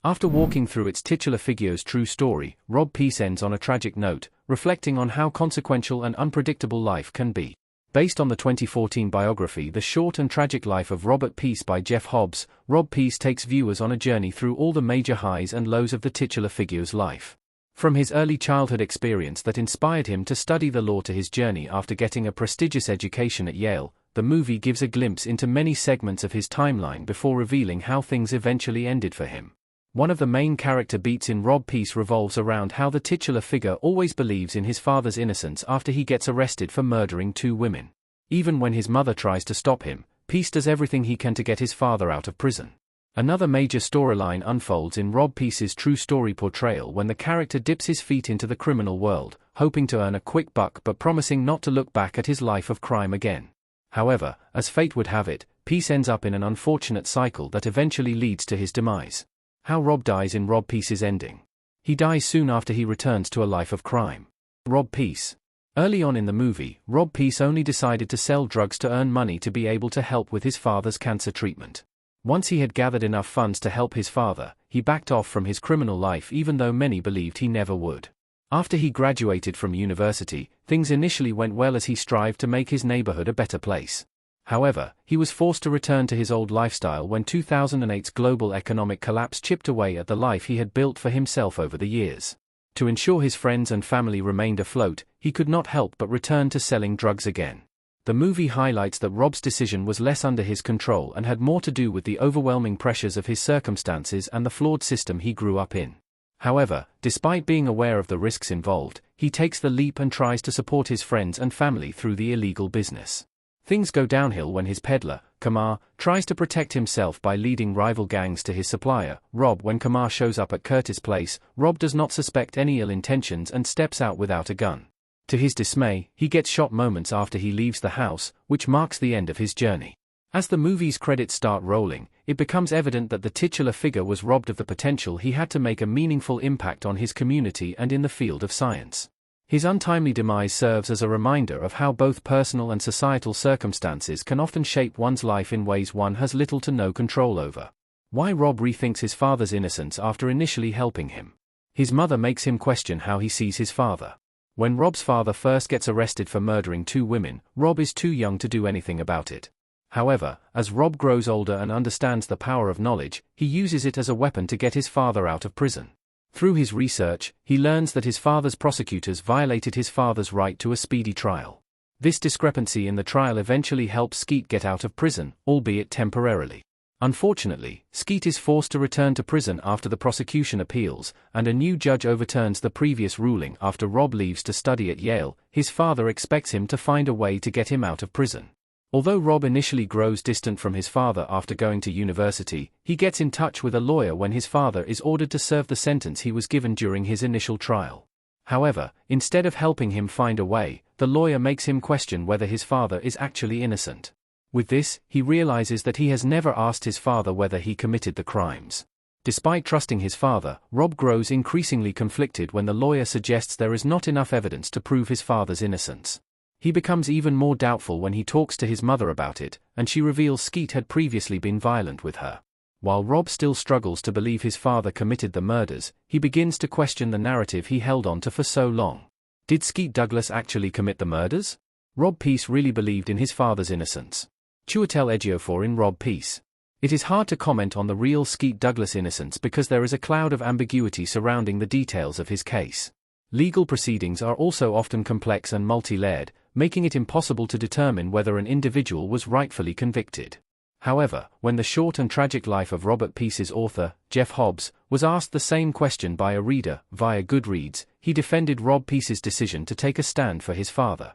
After walking through its titular figure's true story, Rob Peace ends on a tragic note, reflecting on how consequential and unpredictable life can be. Based on the 2014 biography The Short and Tragic Life of Robert Peace by Jeff Hobbs, Rob Peace takes viewers on a journey through all the major highs and lows of the titular figure's life. From his early childhood experience that inspired him to study the law to his journey after getting a prestigious education at Yale, the movie gives a glimpse into many segments of his timeline before revealing how things eventually ended for him. One of the main character beats in Rob Peace revolves around how the titular figure always believes in his father's innocence after he gets arrested for murdering 2 women. Even when his mother tries to stop him, Peace does everything he can to get his father out of prison. Another major storyline unfolds in Rob Peace's true story portrayal when the character dips his feet into the criminal world, hoping to earn a quick buck but promising not to look back at his life of crime again. However, as fate would have it, Peace ends up in an unfortunate cycle that eventually leads to his demise. How Rob dies in Rob Peace's ending. He dies soon after he returns to a life of crime. Rob Peace. Early on in the movie, Rob Peace only decided to sell drugs to earn money to be able to help with his father's cancer treatment. Once he had gathered enough funds to help his father, he backed off from his criminal life even though many believed he never would. After he graduated from university, things initially went well as he strived to make his neighborhood a better place. However, he was forced to return to his old lifestyle when 2008's global economic collapse chipped away at the life he had built for himself over the years. To ensure his friends and family remained afloat, he could not help but return to selling drugs again. The movie highlights that Rob's decision was less under his control and had more to do with the overwhelming pressures of his circumstances and the flawed system he grew up in. However, despite being aware of the risks involved, he takes the leap and tries to support his friends and family through the illegal business. Things go downhill when his peddler, Kamar, tries to protect himself by leading rival gangs to his supplier, Rob. When Kamar shows up at Curtis' place, Rob does not suspect any ill intentions and steps out without a gun. To his dismay, he gets shot moments after he leaves the house, which marks the end of his journey. As the movie's credits start rolling, it becomes evident that the titular figure was robbed of the potential he had to make a meaningful impact on his community and in the field of science. His untimely demise serves as a reminder of how both personal and societal circumstances can often shape one's life in ways one has little to no control over. Why Rob rethinks his father's innocence after initially helping him. His mother makes him question how he sees his father. When Rob's father first gets arrested for murdering 2 women, Rob is too young to do anything about it. However, as Rob grows older and understands the power of knowledge, he uses it as a weapon to get his father out of prison. Through his research, he learns that his father's prosecutors violated his father's right to a speedy trial. This discrepancy in the trial eventually helps Skeet get out of prison, albeit temporarily. Unfortunately, Skeet is forced to return to prison after the prosecution appeals, and a new judge overturns the previous ruling. After Rob leaves to study at Yale, his father expects him to find a way to get him out of prison. Although Rob initially grows distant from his father after going to university, he gets in touch with a lawyer when his father is ordered to serve the sentence he was given during his initial trial. However, instead of helping him find a way, the lawyer makes him question whether his father is actually innocent. With this, he realizes that he has never asked his father whether he committed the crimes. Despite trusting his father, Rob grows increasingly conflicted when the lawyer suggests there is not enough evidence to prove his father's innocence. He becomes even more doubtful when he talks to his mother about it, and she reveals Skeet had previously been violent with her. While Rob still struggles to believe his father committed the murders, he begins to question the narrative he held on to for so long. Did Skeet Douglas actually commit the murders? Rob Peace really believed in his father's innocence. Chiwetel Ejiofor in Rob Peace. It is hard to comment on the real Skeet Douglas innocence because there is a cloud of ambiguity surrounding the details of his case. Legal proceedings are also often complex and multi-layered, making it impossible to determine whether an individual was rightfully convicted. However, when The Short and Tragic Life of Robert Peace's author, Jeff Hobbs, was asked the same question by a reader via Goodreads, he defended Rob Peace's decision to take a stand for his father.